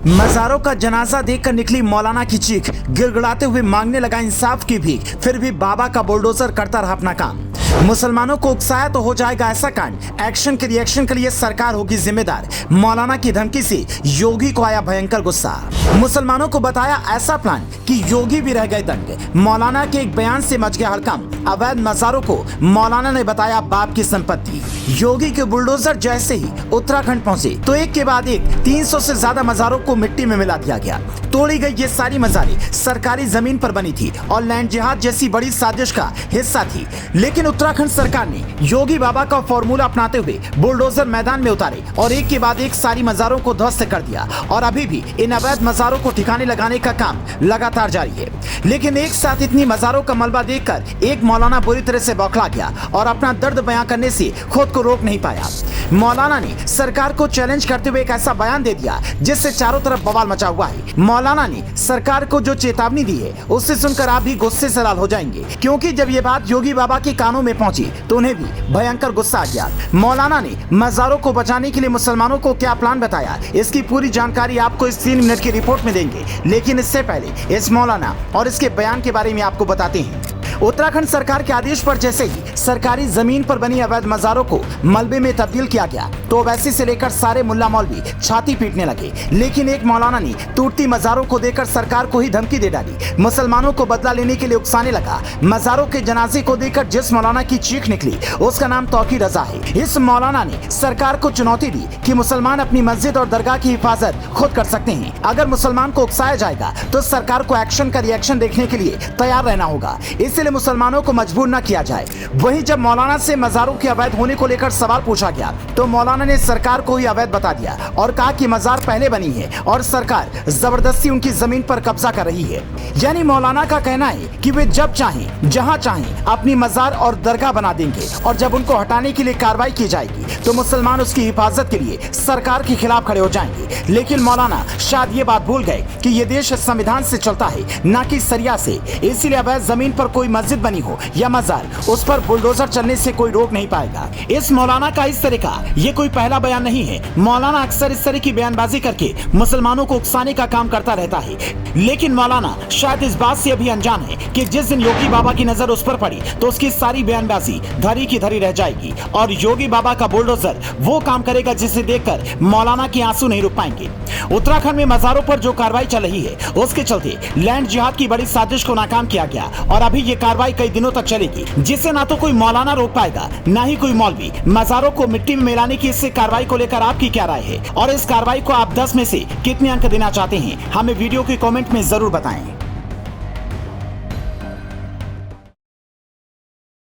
मजारों का जनाजा देखकर निकली मौलाना की चीख, गिड़गिड़ाते हुए मांगने लगा इंसाफ की भीख। फिर भी बाबा का बुलडोजर करता रहा अपना काम। मुसलमानों को उकसाया तो हो जाएगा ऐसा कांड, एक्शन के रिएक्शन के लिए सरकार होगी जिम्मेदार। मौलाना की धमकी से योगी को आया भयंकर गुस्सा। मुसलमानों को बताया ऐसा प्लान कि योगी भी रह गए दंग। मौलाना के एक बयान से मच गया हड़कंप। अवैध मजारों को मौलाना ने बताया बाप की संपत्ति। योगी के बुलडोजर जैसे ही उत्तराखंड पहुंचे तो एक के बाद एक 300 से ज्यादा मजारों को मिट्टी में मिला दिया गया। तोड़ी गई ये सारी मजारें सरकारी जमीन पर बनी थी और लैंड जिहाद जैसी बड़ी साजिश का हिस्सा थी। लेकिन उत्तराखंड सरकार ने योगी बाबा का फॉर्मूला अपनाते हुए बुलडोजर मैदान में उतारे और एक के बाद एक सारी मजारों को ध्वस्त कर दिया। और अभी भी इन अवैध मजारों को ठिकाने लगाने का काम लगातार जारी है। लेकिन एक साथ इतनी मजारों का मलबा देखकर एक मौलाना बुरी तरह से बौखला गया और अपना दर्द बयां करने से खुद को रोक नहीं पाया। मौलाना ने सरकार को चैलेंज करते हुए एक ऐसा बयान दे दिया जिससे चारों तरफ बवाल मचा हुआ है। मौलाना ने सरकार को जो चेतावनी दी है उससे सुनकर आप भी गुस्से से लाल हो जाएंगे, क्योंकि जब ये बात योगी बाबा के कानों में पहुंची तो उन्हें भी भयंकर गुस्सा आ गया। मौलाना ने मजारों को बचाने के लिए मुसलमानों को क्या प्लान बताया, इसकी पूरी जानकारी आपको इस 3 मिनट की रिपोर्ट में देंगे। लेकिन इससे पहले इस मौलाना और इसके बयान के बारे में आपको बताते हैं। उत्तराखंड सरकार के आदेश पर जैसे ही सरकारी जमीन पर बनी अवैध मजारों को मलबे में तब्दील किया गया तो ओवैसी से लेकर सारे मुल्ला मौलवी छाती पीटने लगे। लेकिन एक मौलाना ने टूटती मजारों को देखकर सरकार को ही धमकी दे डाली। मुसलमानों को बदला लेने के लिए उकसाने लगा। मजारों के जनाजे को देखकर जिस मौलाना की चीख निकली उसका नाम तौकीर रजा है। इस मौलाना ने सरकार को चुनौती दी कि मुसलमान अपनी मस्जिद और दरगाह की हिफाजत खुद कर सकते हैं। अगर मुसलमान को उकसाया जाएगा तो सरकार को एक्शन का रिएक्शन देखने के लिए तैयार रहना होगा, इसलिए मुसलमानों को मजबूर न किया जाए। वहीं जब मौलाना से मजारों के अवैध होने को लेकर सवाल पूछा गया तो मौलाना ने सरकार को ही अवैध बता दिया और कहा कि मजार पहले बनी है और सरकार जबरदस्ती उनकी जमीन पर कब्जा कर रही है। यानी मौलाना का कहना है कि वे जब चाहें जहां चाहें अपनी मजार और दरगाह बना देंगे और जब उनको हटाने के लिए कार्रवाई की जाएगी तो मुसलमान उसकी हिफाजत के लिए सरकार के खिलाफ खड़े हो जाएंगे। लेकिन मौलाना शायद ये बात भूल गए कि ये देश संविधान से चलता है न कि सरिया से, इसलिए अवैध जमीन पर कोई मस्जिद बनी हो या मजार उस पर बुलडोजर चलने से कोई रोक नहीं पाएगा। इस मौलाना का इस तरह का ये कोई पहला बयान नहीं है। मौलाना अक्सर इस तरह की बयानबाजी करके मुसलमानों को उकसाने का काम करता रहता है। लेकिन मौलाना शायद इस बात से अभी अनजान है कि जिस दिन योगी बाबा की नजर उस पर पड़ी तो उसकी सारी बयानबाजी धरी की धरी रह जाएगी और योगी बाबा का बुलडोजर वो काम करेगा जिसे देखकर मौलाना के आंसू नहीं रुक पाएंगे। उत्तराखंड में मजारों पर जो कार्रवाई चल रही है उसके चलते लैंड जिहाद की बड़ी साजिश को नाकाम किया गया और अभी ये कार्रवाई कई दिनों तक चलेगी, जिससे ना तो कोई मौलाना रोक पाएगा ना ही कोई मौलवी। मजारों को मिट्टी में मिलाने की इस कार्रवाई को लेकर आपकी क्या राय है और इस कार्रवाई को आप 10 में से कितने अंक देना चाहते हैं, हमें वीडियो के कमेंट में जरूर बताएं।